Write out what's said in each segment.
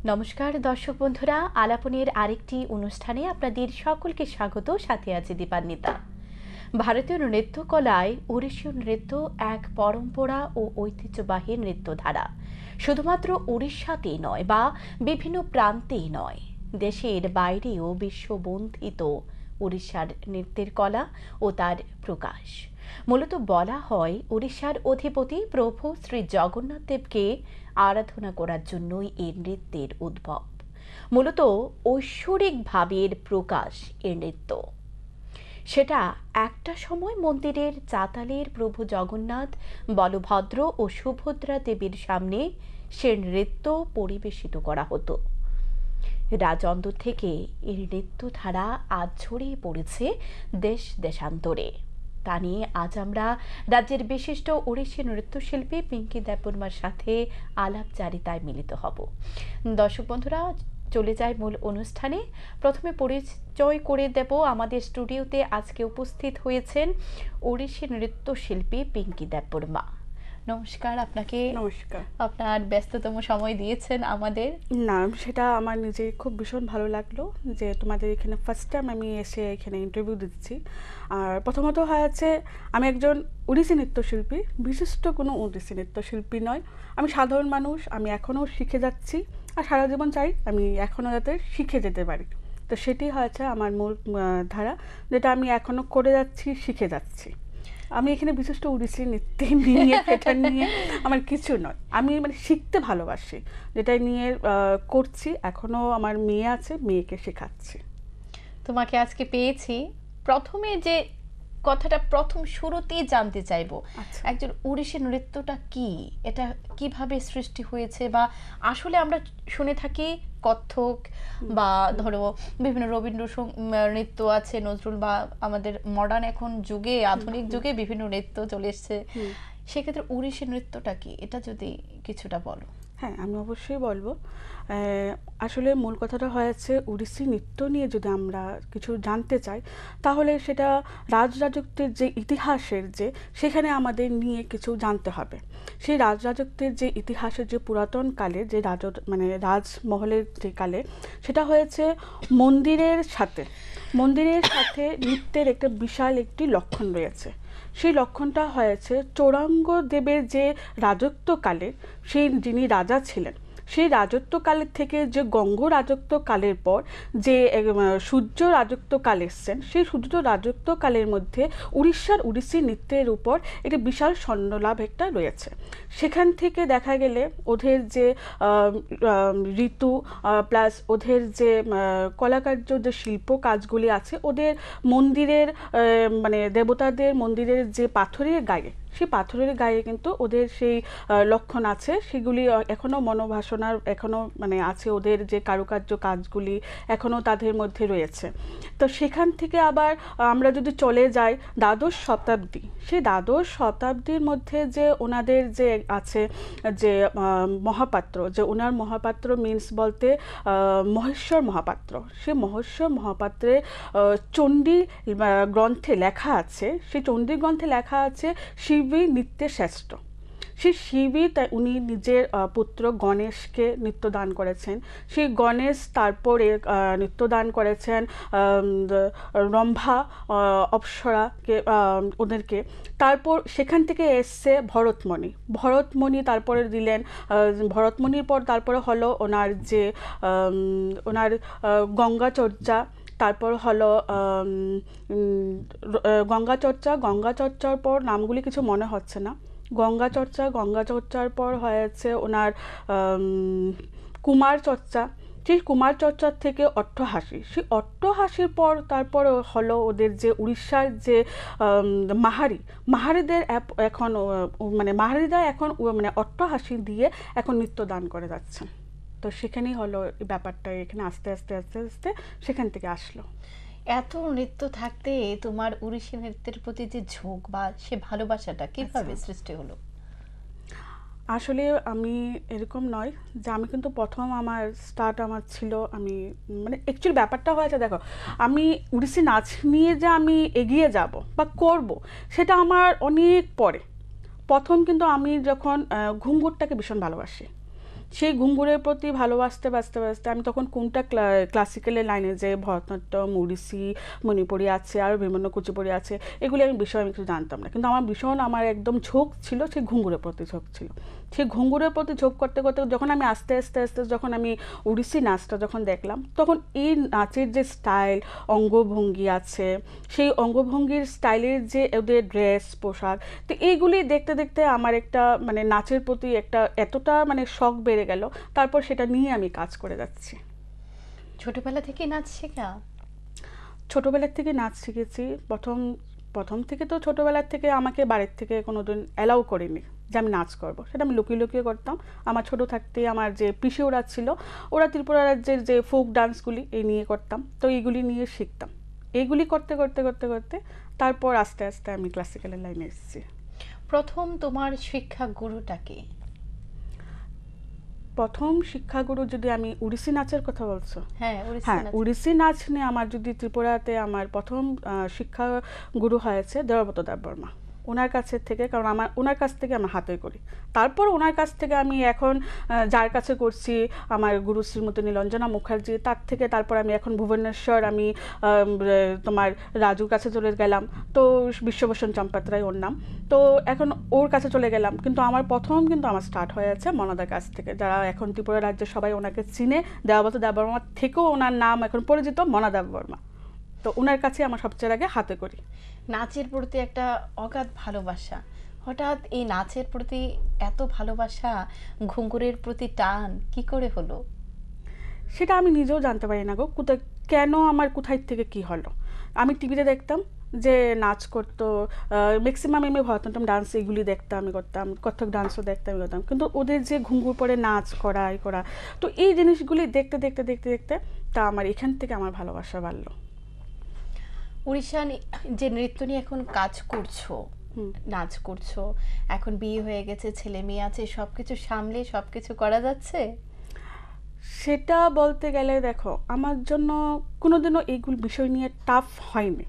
নমস্কার দর্শক বন্ধুরা, আলাপনের আরেকটি অনুষ্ঠানে আপনাদের সকলকে স্বাগত। সাথে আছে দীপান্বিতা। ভারতীয় নৃত্যকলায় ওড়িশীয় নৃত্য এক পরম্পরা ও ঐতিহ্যবাহী নৃত্যধারা। শুধুমাত্র উড়িষ্যাতেই নয় বা বিভিন্ন প্রান্তেই নয়, দেশের বাইরেও বিশ্ববন্ধিত উড়িষ্যার নৃত্যের কলা ও তার প্রকাশ। মূলত বলা হয়, উড়িষ্যার অধিপতি প্রভু শ্রী জগন্নাথ দেবকে আরাধনা করার জন্যই এই নৃত্যের উদ্ভব। মূলত ঐশ্বরিক ভাবের প্রকাশ এর নৃত্য। সেটা একটা সময় মন্দিরের চাতালের প্রভু জগন্নাথ, বলভদ্র ও সুভদ্রা দেবীর সামনে সে নৃত্য পরিবেশিত করা হতো। রাজন্দর থেকে এই নৃত্যধারা আজ ছড়িয়ে পড়েছে দেশ দেশান্তরে। তা নিয়ে আজ আমরা রাজ্যের বিশিষ্ট ওড়িশি নৃত্যশিল্পী পিঙ্কি দেববর্মার সাথে আলাপচারিতায় মিলিত হব। দর্শক বন্ধুরা, চলে যায় মূল অনুষ্ঠানে। প্রথমে পরিচয় করে দেব, আমাদের স্টুডিওতে আজকে উপস্থিত হয়েছেন ওড়িশি নৃত্যশিল্পী পিঙ্কি দেববর্মা। নমস্কার আপনাকে। নমস্কার। আপনার ব্যস্ততম সময় দিয়েছেন আমাদের। না, সেটা আমার নিজে খুব ভীষণ ভালো লাগলো যে তোমাদের এখানে ফার্স্ট টাইম আমি এসে এখানে ইন্টারভিউ দিচ্ছি। আর প্রথমত হয়েছে, আমি একজন ওড়িশি নৃত্যশিল্পী, বিশিষ্ট কোনো ওড়িশি নৃত্যশিল্পী নয়। আমি সাধারণ মানুষ, আমি এখনও শিখে যাচ্ছি আর সারা জীবন চাই আমি এখনও যাতে শিখে যেতে পারি। তো সেটি হয়েছে আমার মূল ধারা, যেটা আমি এখনও করে যাচ্ছি, শিখে যাচ্ছি। আমি এখানে বিশিষ্ট ওড়িশি নৃত্যে নিয়ে এটা নিয়ে আমার কিছু নয়, আমি শিখতে ভালোবাসি, যেটা নিয়ে করছি। এখনও আমার মেয়ে আছে, মেয়েকে শেখাচ্ছি। তোমাকে আজকে পেয়েছি, প্রথমে যে কথাটা প্রথম শুরুতেই জানতে চাইবো, একজন ওড়িশি নৃত্যটা কি, এটা কিভাবে সৃষ্টি হয়েছে? বা আসলে আমরা শুনে থাকি কত্থক বা ধরো বিভিন্ন রবীন্দ্র নৃত্য আছে, নজরুল বা আমাদের মডার্ন এখন যুগে, আধুনিক যুগে বিভিন্ন নৃত্য চলে এসছে। সেক্ষেত্রে ওড়িশি নৃত্যটা কি, এটা যদি কিছুটা বলো। হ্যাঁ, আমি অবশ্যই বলবো। আসলে মূল কথাটা হয়েছে, ওড়িশি নৃত্য নিয়ে যদি আমরা কিছু জানতে চাই, তাহলে সেটা রাজরাজত্বের যে ইতিহাসের সেখানে আমাদের নিয়ে কিছু জানতে হবে। সেই রাজরাজত্বের যে ইতিহাসের যে পুরাতন কালে যে রাজমহলের যে কালে, সেটা হয়েছে মন্দিরের সাথে নৃত্যের একটা বিশাল একটি লক্ষণ রয়েছে। সেই লক্ষণটা হয়েছে চৌরাঙ্গদেবের যে রাজত্বকালে, যিনি রাজা ছিলেন, সেই রাজত্বকালের থেকে যে গঙ্গ রাজত্বকালের পর যে সূর্য রাজত্বকাল এসছেন, সেই সূর্য রাজত্বকালের মধ্যে উড়িষ্যার ওড়িশি নৃত্যের উপর একটি বিশাল স্বর্ণলাভ একটা রয়েছে। সেখান থেকে দেখা গেলে ওদের যে ঋতু প্লাস ওদের যে কলাকার্য যে শিল্প কাজগুলি আছে, ওদের মন্দিরের দেবতাদের মন্দিরের যে পাথরের গায়ে, সেই পাথরের গায়ে কিন্তু ওদের সেই লক্ষণ আছে। সেগুলি এখনও মনোবাসনার এখনও আছে, ওদের যে কারুকার্য কাজগুলি এখনও তাদের মধ্যে রয়েছে। তো সেখান থেকে আবার আমরা যদি চলে যাই দ্বাদশ শতাব্দী, সেই দ্বাদশ শতাব্দীর মধ্যে যে ওনাদের যে আছে যে মহাপাত্র, যে ওনার মহাপাত্র মিন্স বলতে মহেশ্বর মহাপাত্র, সেই মহেশ্বর মহাপাত্রের চণ্ডী গ্রন্থে লেখা আছে, সেই চণ্ডী গ্রন্থে লেখা আছে শিবী নৃত্যে শ্রেষ্ঠ। সেই শিবী উনি নিজের পুত্র গণেশকে নৃত্যদান করেছেন। সেই গণেশ তারপরে নৃত্যদান করেছেন রম্ভা, অপ্সরাকে, ওদেরকে। তারপর সেখান থেকে এসছে ভরতমণি তারপরে দিলেন। ভরতমণির পর তারপরে হলো ওনার গঙ্গাচর্যা, তারপর হলো গঙ্গাচর্চার পর নামগুলি কিছু মনে হচ্ছে না। গঙ্গাচর্চার পর হয়েছে ওনার কুমারচর্চা। সেই কুমারচর্চার থেকে অট্টহাসি, সেই অট্টহাসির পর তারপর হলো ওদের যে উড়িষ্যার যে মাহারিদের মাহারিরা এখন অট্টহাসি দিয়ে এখন নৃত্যদান করে যাচ্ছেন। তো সেখানেই হলো ব্যাপারটা, এখানে আস্তে আস্তে সেখান থেকে আসলো। এত নৃত্য থাকতে তোমার ওড়িশি নৃত্যের প্রতি যে ঝোঁক বা সে ভালোবাসাটা কিভাবে সৃষ্টি হলো? আসলে আমি এরকম নয় যে আমি কিন্তু প্রথম আমার ছিল, আমি অ্যাকচুয়ালি ব্যাপারটা হয়েছে, দেখো, আমি ওড়িশি নাচ নিয়ে যে আমি এগিয়ে যাব বা করব, সেটা আমার অনেক পরে। প্রথম কিন্তু আমি যখন ঘুঙুরটাকে ভীষণ ভালোবাসি, সেই ঘুঙুরের প্রতি ভালোবাসতে বাসতে বাসতে আমি তখন কোনটা ক্লাসিক্যালের লাইনে, যে ভরতনাট্যম, ওড়িশি, মণিপুরি আছে, আর বিভিন্ন কুচিপুড়ি আছে, এগুলি আমি বিষয়ে আমি কিছু জানতাম না, কিন্তু আমার ভীষণ আমার একদম ঝোঁক ছিল সেই ঘুঙুরের প্রতি ঝোঁক ছিল। সেই ঘুঙুরের প্রতি ঝোঁক করতে করতে যখন আমি আস্তে আস্তে আস্তে যখন আমি ওড়িশি নাচটা যখন দেখলাম, তখন এই নাচের যে স্টাইল, অঙ্গভঙ্গি আছে, সেই অঙ্গভঙ্গির স্টাইলের যে ওদের ড্রেস পোশাক, তো এইগুলি দেখতে দেখতে আমার একটা মানে নাচের প্রতি একটা এতটা মানে শখ বেড়ে গেল, তারপর সেটা নিয়ে আমি কাজ করে যাচ্ছি। ছোটবেলা থেকে নাচ শেখা? ছোটোবেলার থেকে নাচ শিখেছি। প্রথম প্রথম থেকে তো ছোটোবেলার থেকে আমাকে বাড়ির থেকে কোনোদিন অ্যালাউ করেনি যে আমি নাচ করব, সেটা আমি লুকিয়ে লুকিয়ে করতাম। আমার ছোটো থাকতে আমার যে পিসি ওরা ছিল, ওরা ত্রিপুরা রাজ্যের যে ফোক ডান্সগুলি এই নিয়ে করতাম, তো এইগুলি নিয়ে শিখতাম। এইগুলি করতে করতে করতে করতে তারপর আস্তে আস্তে আমি ক্লাসিক্যালের লাইনে এসেছি। প্রথম তোমার শিক্ষা গুরুটাকে? প্রথম শিক্ষাগুরু যদি আমি ওড়িশি নাচের কথা বলছো, হ্যাঁ, হ্যাঁ, ওড়িশি নাচ নিয়ে আমার যদি ত্রিপুরাতে আমার প্রথম শিক্ষাগুরু হয়েছে দেবব্রত দেববর্মা। ওনার কাছের থেকে, কারণ ওনার কাছ থেকে আমার হাতে করি, তারপর ওনার কাছ থেকে আমি এখন যার কাছে করছি আমার গুরু শ্রীমতী নীলঞ্জনা মুখার্জি, তার থেকে তারপর আমি এখন ভুবনেশ্বর আমি তোমার রাজুর কাছে চলে গেলাম, তো বিশ্বভূষণ চম্পাত্রায় ওর নাম, তো এখন ওর কাছে চলে গেলাম। কিন্তু আমার প্রথম কিন্তু আমার স্টার্ট হয়েছে মনাদার কাছ থেকে, যারা এখন ত্রিপুরা রাজ্যে সবাই ওনাকে চিনে, দেবব্রত দেববর্মার থেকেও ওনার নাম এখন পরিচিত মনা দেববর্মা, তো ওনার কাছে আমার সবচেয়ে আগে হাতে করি। নাচের প্রতি একটা অগাধ ভালোবাসা, হঠাৎ এই নাচের প্রতি এত ভালোবাসা, ঘুঙুরের প্রতি টান কি করে হলো? সেটা আমি নিজেও জানতে পারি না গো, কোথায় কেন আমার কোথায় থেকে কি হলো। আমি টিভিতে দেখতাম যে নাচ করতো, ম্যাক্সিমাম আমি ভরতনাট্যম ডান্স এগুলি দেখতাম, আমি করতাম, কত্থক ডান্সও দেখতাম, আমি করতাম, কিন্তু ওদের যে ঘুঙুর পরে নাচ করা এই করা, তো এই জিনিসগুলি দেখতে দেখতে দেখতে দেখতে তা আমার এখান থেকে আমার ভালোবাসা বাড়লো। উড়িষ্যা যে নৃত্য নিয়ে এখন কাজ করছো, নাচ করছো, এখন বিয়ে হয়ে গেছে, ছেলে মেয়ে আছে, সবকিছু সামলে সবকিছু করা যাচ্ছে? সেটা বলতে গেলে দেখো, আমার জন্য কোনোদিনও এইগুলো বিষয় নিয়ে টাফ হয়নি,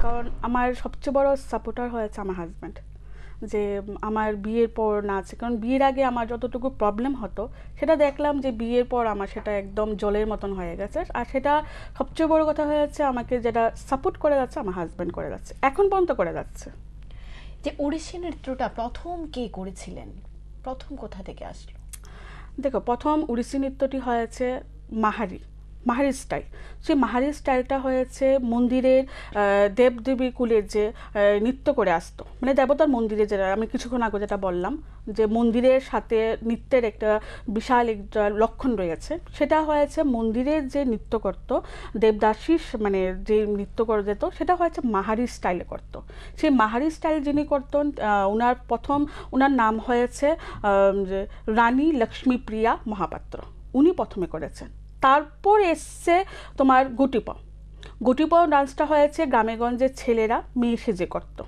কারণ আমার সবচেয়ে বড় সাপোর্টার হয়েছে আমার হাজব্যান্ড, যে আমার বিয়ের পর নাচ, কারণ বিয়ের আগে আমার যতটুকু প্রবলেম হতো সেটা দেখলাম যে বিয়ের পর আমার সেটা একদম জলের মতন হয়ে গেছে, আর সেটা সবচেয়ে বড় কথা হয়েছে আমাকে যেটা সাপোর্ট করে যাচ্ছে আমার হাজব্যান্ড করে যাচ্ছে, এখন পর্যন্ত করে যাচ্ছে। যে ওড়িশি নৃত্যটা প্রথম কে করেছিলেন, প্রথম কোথা থেকে আসলো? দেখো, প্রথম ওড়িশি নৃত্যটি হয়েছে মাহারি স্টাইল। সেই মাহারি স্টাইলটা হয়েছে মন্দিরের দেবদেবী কুলের যে নৃত্য করে আসতো, মানে দেবতার মন্দিরে, যেটা আমি কিছুক্ষণ আগে যেটা বললাম যে মন্দিরের সাথে নৃত্যের একটা বিশাল একটা লক্ষণ রয়েছে, সেটা হয়েছে মন্দিরের যে নৃত্য করতো দেবদাসী, মানে যে নৃত্য করে যেত সেটা হয়েছে মাহারি স্টাইলে করতো। সেই মাহারি স্টাইল যিনি করতেন, ওনার নাম হয়েছে যে রানী লক্ষ্মীপ্রিয়া মহাপাত্র, উনি প্রথমে করেছেন। তারপর এসছে তোমার গুটিপাও ডান্সটা হয়েছে গ্রামেগঞ্জের ছেলেরা মেয়ে সেজে করতো।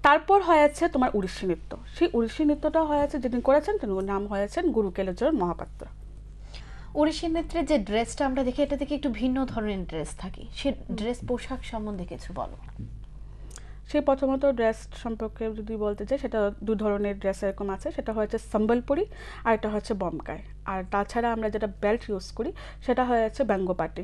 তারপর হয়েছে তোমার ওড়িশি নৃত্য, সেই ওড়িশি নৃত্যটা হয়েছে যিনি করেছেন তিনি নাম হয়েছেন গুরু কেলুচরণ মহাপাত্র। ওড়িশি নৃত্যের যে ড্রেসটা আমরা দেখি, এটা থেকে একটু ভিন্ন ধরনের ড্রেস থাকে, সে ড্রেস পোশাক সম্বন্ধে কিছু বলো। সেই প্রথমত ড্রেস সম্পর্কে যদি বলতে চাই, সেটা দু ধরনের ড্রেস এরকম আছে, সেটা হচ্ছে সম্বলপুরি আর এটা হচ্ছে বমকাই। আর তাছাড়া আমরা যেটা বেল্ট ইউজ করি সেটা হচ্ছে ব্যঙ্গপাটি,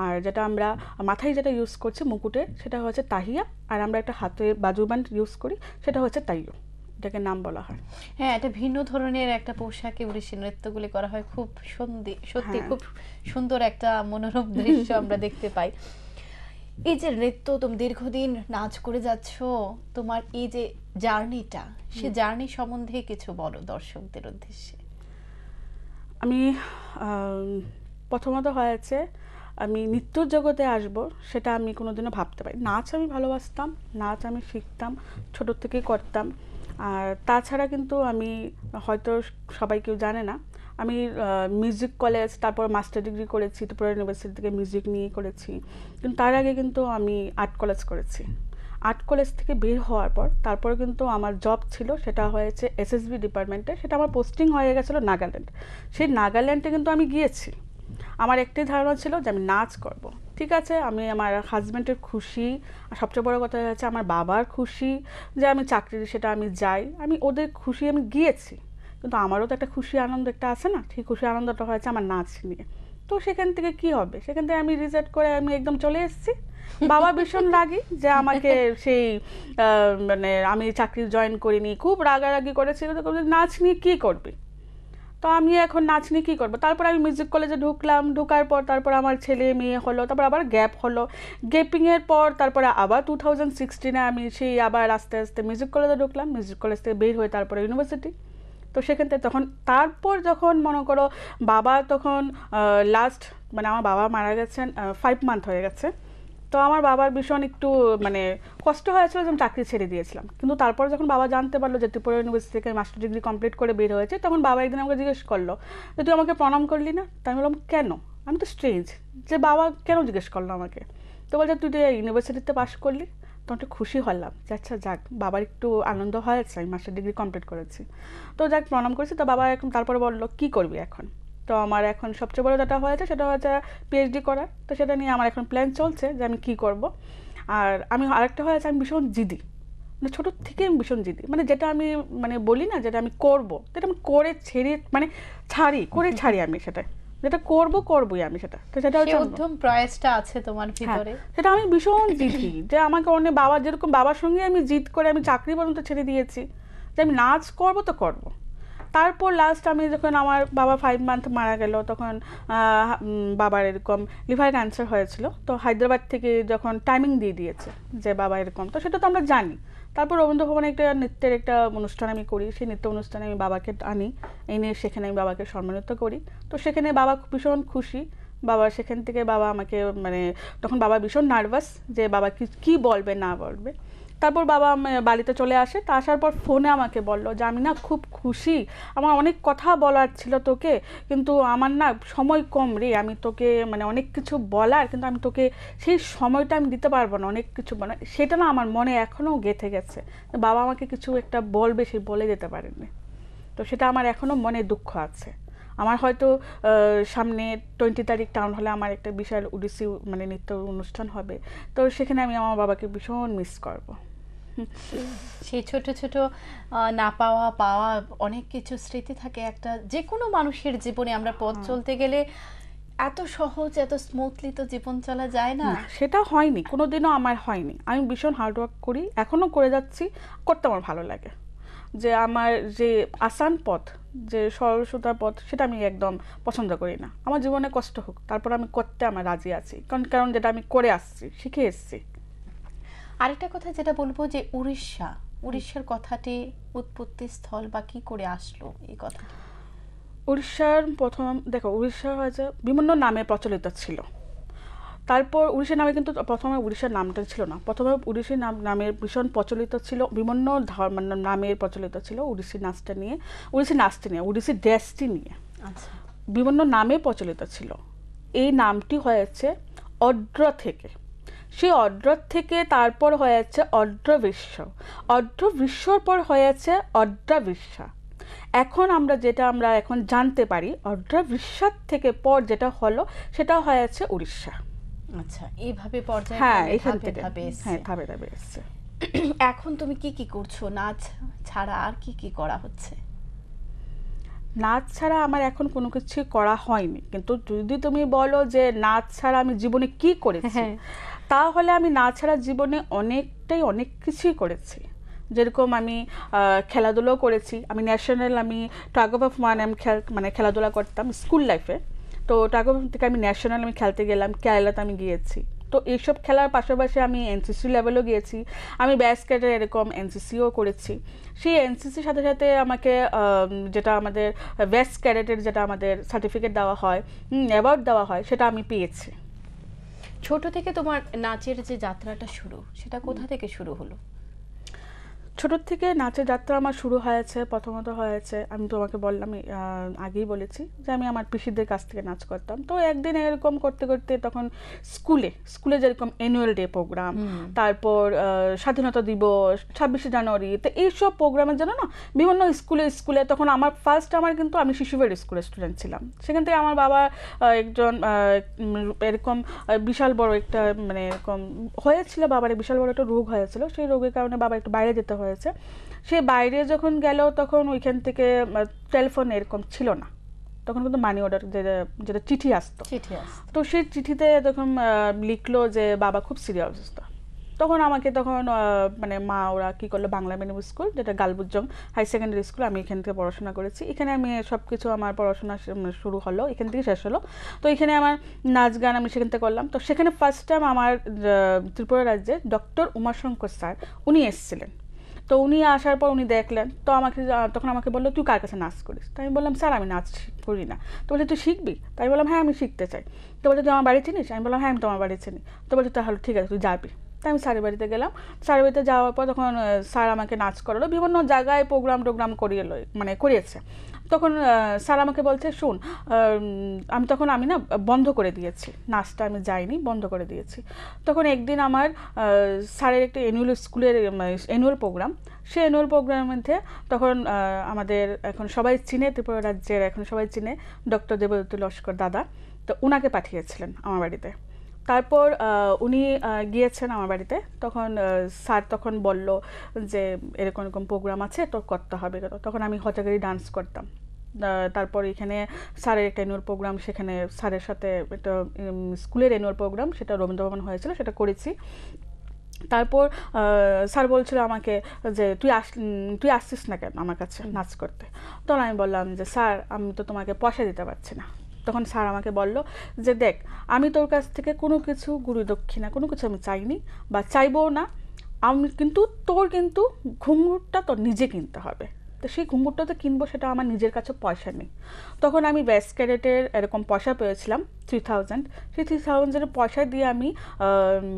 আর যেটা আমরা মাথায় যেটা ইউজ করছি মুকুটে সেটা হচ্ছে তাহিয়া, আর আমরা একটা হাতের বাজুবান্ড ইউজ করি সেটা হচ্ছে তাইয়ো, এটাকে নাম বলা হয়। হ্যাঁ, এটা ভিন্ন ধরনের একটা পোশাকে ওড়িশি নৃত্যগুলি করা হয়, খুব সত্যি খুব সুন্দর একটা মনোরম দৃশ্য আমরা দেখতে পাই। এই যে নৃত্য তুমি দীর্ঘদিন নাচ করে যাচ্ছ, তোমার এই যে জার্নিটা, সে জার্নি সম্বন্ধে কিছু বলো দর্শকদের উদ্দেশ্যে। আমি প্রথমত হয়েছে আমি নৃত্য জগতে আসব সেটা আমি কোনোদিনও ভাবতে পারি। নাচ আমি ভালোবাসতাম, নাচ আমি শিখতাম, ছোটোর থেকেই করতাম। আর তাছাড়া কিন্তু আমি হয়তো সবাই কেউ জানে না, আমি মিউজিক কলেজ, তারপর মাস্টার ডিগ্রি করেছি ত্রিপুরা ইউনিভার্সিটি থেকে, মিউজিক নিয়ে করেছি। কিন্তু তার আগে কিন্তু আমি আর্ট কলেজ করেছি। আর্ট কলেজ থেকে বের হওয়ার পর তারপরে কিন্তু আমার জব ছিল, সেটা হয়েছে এসএসবি ডিপার্টমেন্টে, সেটা আমার পোস্টিং হয়ে গেছিলো নাগাল্যান্ড। সেই নাগাল্যান্ডে কিন্তু আমি গিয়েছি, আমার একটাই ধারণা ছিল যে আমি নাচ করব। ঠিক আছে, আমি আমার হাজব্যান্ডের খুশি, আর সবচেয়ে বড় কথা হচ্ছে আমার বাবার খুশি যে আমি চাকরি সেটা আমি যাই, আমি ওদের খুশি আমি গিয়েছি। কিন্তু আমারও তো একটা খুশি আনন্দ একটা আছে না, সেই খুশি আনন্দটা হয়েছে আমার নাচ নিয়ে। তো সেখান থেকে কি হবে, সেখান থেকে আমি রিজেক্ট করে আমি একদম চলে এসেছি। বাবা ভীষণ রাগী যে আমাকে সেই মানে আমি চাকরি জয়েন করিনি, খুব রাগারাগি করেছে, নাচ নিয়ে কী করবি। তো আমি এখন নাচ নিয়ে কী করবো, তারপর আমি মিউজিক কলেজে ঢুকলাম, ঢোকার পর তারপর আমার ছেলে মেয়ে হলো, তারপর আবার গ্যাপ হলো, গ্যাপিংয়ের পর তারপরে আবার 2016-এ আমি সেই আবার আস্তে আস্তে মিউজিক কলেজে ঢুকলাম, মিউজিক কলেজ থেকে বের হয়ে তারপরে ইউনিভার্সিটি। তো সেখান থেকে তখন তারপর যখন মনে করো বাবা তখন লাস্ট মানে আমার বাবা মারা গেছেন 5 মান্থ হয়ে গেছে। তো আমার বাবার ভীষণ একটু মানে কষ্ট হয়েছিল যে আমি চাকরি ছেড়ে দিয়েছিলাম। কিন্তু তারপর যখন বাবা জানতে পারলো যে ত্রিপুরা ইউনিভার্সিটি থেকে মাস্টার ডিগ্রি কমপ্লিট করে বের হয়েছে, তখন বাবা একদিন আমাকে জিজ্ঞেস করলো যে তুই আমাকে প্রণাম করলি না। তাই আমি বললাম কেন, আমি তো স্ট্রেঞ্জ যে বাবা কেন জিজ্ঞেস করলো আমাকে। তো বলছে তুই তো ইউনিভার্সিটিতে পাস করলি। তখন একটু খুশি হলাম যে আচ্ছা যাক, বাবার একটু আনন্দ হয়েছে আমি মাস্টার ডিগ্রি কমপ্লিট করেছি। তো যাক প্রণাম করেছি। তো বাবা এখন তারপরে বললো কী করবি এখন। তো আমার এখন সবচেয়ে বড় যেটা হয়েছে সেটা হচ্ছে পিএইচডি করার। তো সেটা নিয়ে আমার এখন প্ল্যান চলছে যে আমি কী করব। আর আমি আরেকটা হয়েছে আমি ভীষণ জিদি, মানে ছোটোর থেকে আমি ভীষণ জিদি, মানে যেটা আমি মানে বলি না যেটা আমি করব সেটা আমি করে ছেড়ে মানে ছাড়ি আমি সেটা, যেটা করবই আমি সেটা। তো সেটা হচ্ছে উদ্যম প্রয়াসটা আছে তোমার ভিতরে, সেটা আমি ভীষণ জিদি যে আমাকে অনেক বাবা যেরকম বাবার সঙ্গে আমি জিদ করে আমি চাকরি পর্যন্ত ছেড়ে দিয়েছি যে আমি নাচ করব তো করব। তারপর লাস্ট আমি যখন আমার বাবা 5 মান্থ মারা গেল, তখন বাবার এরকম লিভার ক্যান্সার হয়েছিল। তো হায়দ্রাবাদ থেকে যখন টাইমিং দিয়ে দিয়েছে যে বাবা এরকম, তো সেটা তো আমরা জানি। তারপর রবীন্দ্র ভবনে একটা নৃত্যের একটা অনুষ্ঠান আমি করি, সেই নৃত্য অনুষ্ঠানে আমি বাবাকে আনি, এনে সেখানে আমি বাবাকে সম্মানিত করি। তো সেখানে বাবা ভীষণ খুশি। বাবা সেখান থেকে বাবা আমাকে মানে তখন বাবা ভীষণ নার্ভাস যে বাবা কী বলবে না বলবে। তারপর বাবা বাড়িতে চলে আসে। তা আসার পর ফোনে আমাকে বললো যে আমি না খুব খুশি, আমার অনেক কথা বলার ছিল তোকে, কিন্তু আমার না সময় কম রে, আমি তোকে মানে অনেক কিছু বলার, কিন্তু আমি তোকে সেই সময়টা আমি দিতে পারবো না, অনেক কিছু মানে সেটা না আমার মনে এখনও গেঁথে গেছে। বাবা আমাকে কিছু একটা বলবে, সে বলে যেতে পারেনি। তো সেটা আমার এখনও মনে দুঃখ আছে। আমার হয়তো সামনে 20 তারিখ টাউন হলে আমার একটা বিশাল ওডিসি মানে নৃত্য অনুষ্ঠান হবে। তো সেখানে আমি আমার বাবাকে ভীষণ মিস করব। সেই ছোট ছোট না পাওয়া পাওয়া অনেক কিছু স্মৃতি থাকে একটা যে কোনো মানুষের জীবনে। আমরা পথ চলতে গেলে এত সহজ এত স্মুথলি তো জীবন চলা যায় না। সেটা হয়নি, কোনোদিনও আমার হয়নি। আমি ভীষণ হার্ডওয়ার্ক করি, এখনও করে যাচ্ছি, করতে আমার ভালো লাগে। যে আমার যে আসান পথ, যে সরল সোজা পথ, সেটা আমি একদম পছন্দ করি না। আমার জীবনে কষ্ট হোক, তারপর আমি করতে আমার রাজি আছি, কারণ যেটা আমি করে আসছি, শিখে এসছি। আরেকটা কথা যেটা বলবো যে উড়িষ্যার কথাটি উৎপত্তি স্থল বা কি করে আসলো এই কথা। উড়িষ্যার প্রথম দেখো, উড়িষ্যা হয়েছে বিভিন্ন নামে প্রচলিত ছিল। তারপর উড়িষ্যার নামে কিন্তু প্রথমে উড়িষ্যার নামটা ছিল না, প্রথমে উড়িষ্যি নামের ভীষণ প্রচলিত ছিল, বিভিন্ন নামের প্রচলিত ছিল উড়িষ্যি নাচটা নিয়ে, উড়িষ্যি ড্রেসটি নিয়ে আচ্ছা বিভিন্ন নামে প্রচলিত ছিল। এই নামটি হয়েছে অড্র থেকে, সেই অড্র থেকে তারপর হয়েছে অড্রবিশ্বর পর হয়েছে অড্রাবিশ্যা। এখন আমরা এখন জানতে পারি অড্রাবিশ্যার থেকে পর যেটা হলো সেটা হয়েছে উড়িষ্যা। আচ্ছা, এইভাবে পর্যায়ে এখান থেকে ধাপে ধাপে এসছে। এখন তুমি কি কি করছো নাচ ছাড়া, আর কি কি করা হচ্ছে? নাচ ছাড়া আমার এখন কোনো কিছু করা হয়নি, কিন্তু যদি তুমি বলো যে নাচ ছাড়া আমি জীবনে কি করেছি, তাহলে আমি নাচ ছাড়া জীবনে অনেক কিছুই করেছি। যেরকম আমি খেলাধুলাও করেছি, আমি ন্যাশনাল আমি টাগ অফ ওয়ার মানে খেলাধুলা করতাম স্কুল লাইফে। তো টাগ অফ থেকে আমি ন্যাশনাল আমি খেলতে গেলাম, কেরালাতে আমি গিয়েছি। তো এইসব খেলার পাশাপাশি আমি এনসিসি লেভেলও গিয়েছি, আমি ব্যাস্কেটের এরকম এনসিসিও করেছি। সেই এনসিসির সাথে সাথে আমাকে যেটা আমাদের বেস্ট ক্যাডেটের যেটা আমাদের সার্টিফিকেট দেওয়া হয়, অ্যাওয়ার্ড দেওয়া হয়, সেটা আমি পেয়েছি। ছোট থেকে তোমার নাচের যে যাত্রাটা শুরু, সেটা কোথা থেকে শুরু হলো? ছোটোর থেকে নাচের যাত্রা আমার শুরু হয়েছে, প্রথমত হয়েছে আমি তোমাকে বললাম, আগেই বলেছি যে আমি আমার পিসিদের কাছ থেকে নাচ করতাম। তো একদিন এরকম করতে করতে তখন স্কুলে যেরকম অ্যানুয়াল ডে প্রোগ্রাম, তারপর স্বাধীনতা দিবস, 26শে জানুয়ারি, তো এইসব প্রোগ্রামের জন্য না বিভিন্ন স্কুলে তখন আমার কিন্তু আমি শিশুবের স্কুলের স্টুডেন্ট ছিলাম। সেখান থেকে আমার বাবা একজন এরকম বিশাল বড় একটা মানে এরকম হয়েছিল, বাবার বিশাল বড় একটা রোগ হয়েছিল। সেই রোগের কারণে বাবা একটু বাইরে যেতে হয়েছে। সে বাইরে যখন গেল তখন ওইখান থেকে টেলিফোন এরকম ছিল না, তখন কিন্তু মানি অর্ডার যেটা চিঠি আসতো। তো সেই চিঠিতে তখন লিখলো যে বাবা খুব সিরিয়াস অবস্থা। তখন আমাকে মানে মা ওরা কী করলো, বাংলা মিডিয়াম স্কুল যেটা গালবুজং হাই সেকেন্ডারি স্কুল, আমি এখান থেকে পড়াশোনা করেছি, এখানে আমি সব কিছু আমার পড়াশোনা শুরু হলো, এখান থেকে শেষ হলো। তো এখানে আমার নাচ গান আমি সেখান থেকে করলাম। তো সেখানে ফার্স্ট টাইম আমার ত্রিপুরা রাজ্যে ডক্টর উমাশঙ্কর স্যার উনি এসেছিলেন। তো উনি আসার পর উনি দেখলেন, তো তখন আমাকে বললো তুই কার কাছে নাচ করিস? তো আমি বললাম স্যার আমি নাচ করি না। তো বলছে তুই শিখবি? তাই আমি বললাম হ্যাঁ আমি শিখতে চাই। তো বলছে তুই আমার বাড়ি চিনিস? আমি বললাম হ্যাঁ আমি তোমার বাড়ি চিনি। তো বলছে তাহলে ঠিক আছে তুই যাবি। তাই আমি স্যারের বাড়িতে গেলাম। স্যারের বাড়িতে যাওয়ার পর তখন স্যার আমাকে নাচ করালো, বিভিন্ন জায়গায় প্রোগ্রাম করিয়েছে। তখন স্যার আমাকে বলছে শোন, আমি না বন্ধ করে দিয়েছি নাচটা, আমি যাইনি, বন্ধ করে দিয়েছি। তখন একদিন আমার স্যারের একটা অ্যানুয়াল প্রোগ্রাম, সেই অ্যানুয়াল প্রোগ্রামের মধ্যে তখন আমাদের এখন সবাই চিনে, ত্রিপুরা রাজ্যের এখন সবাই চিনে ডক্টর দেবদত্ত লস্কর দাদা, তো উনাকে পাঠিয়েছিলেন আমার বাড়িতে। তারপর উনি গিয়েছেন আমার বাড়িতে। তখন স্যার তখন বলল যে এরকম এরকম প্রোগ্রাম আছে তো করতে হবে। তখন আমি হঠাৎ ডান্স করতাম। তারপর এখানে স্যারের একটা অ্যানুয়াল প্রোগ্রাম, সেখানে স্যারের সাথে একটা স্কুলের অ্যানুয়াল প্রোগ্রাম, সেটা রবীন্দ্রভবন হয়েছিল, সেটা করেছি। তারপর স্যার বলছিল আমাকে যে তুই আসছিস না কেন আমার কাছে নাচ করতে? তখন আমি বললাম যে স্যার আমি তো তোমাকে পয়সা দিতে পারছি না। তখন স্যার আমাকে বলল যে দেখ আমি তোর কাছ থেকে কোনো কিছু গুরু দক্ষিণা কোনো কিছু আমি চাইনি বা চাইবও না, তোর কিন্তু ঘুঙুরটা তোর নিজে কিনতে হবে। তো সেই ঘুঙুরটা তো কিনবো, সেটা আমার নিজের কাছে পয়সা নেই। তখন আমি বেস্ট ক্যাডেটের এরকম পয়সা পেয়েছিলাম 3000, সেই 3000 পয়সা দিয়ে আমি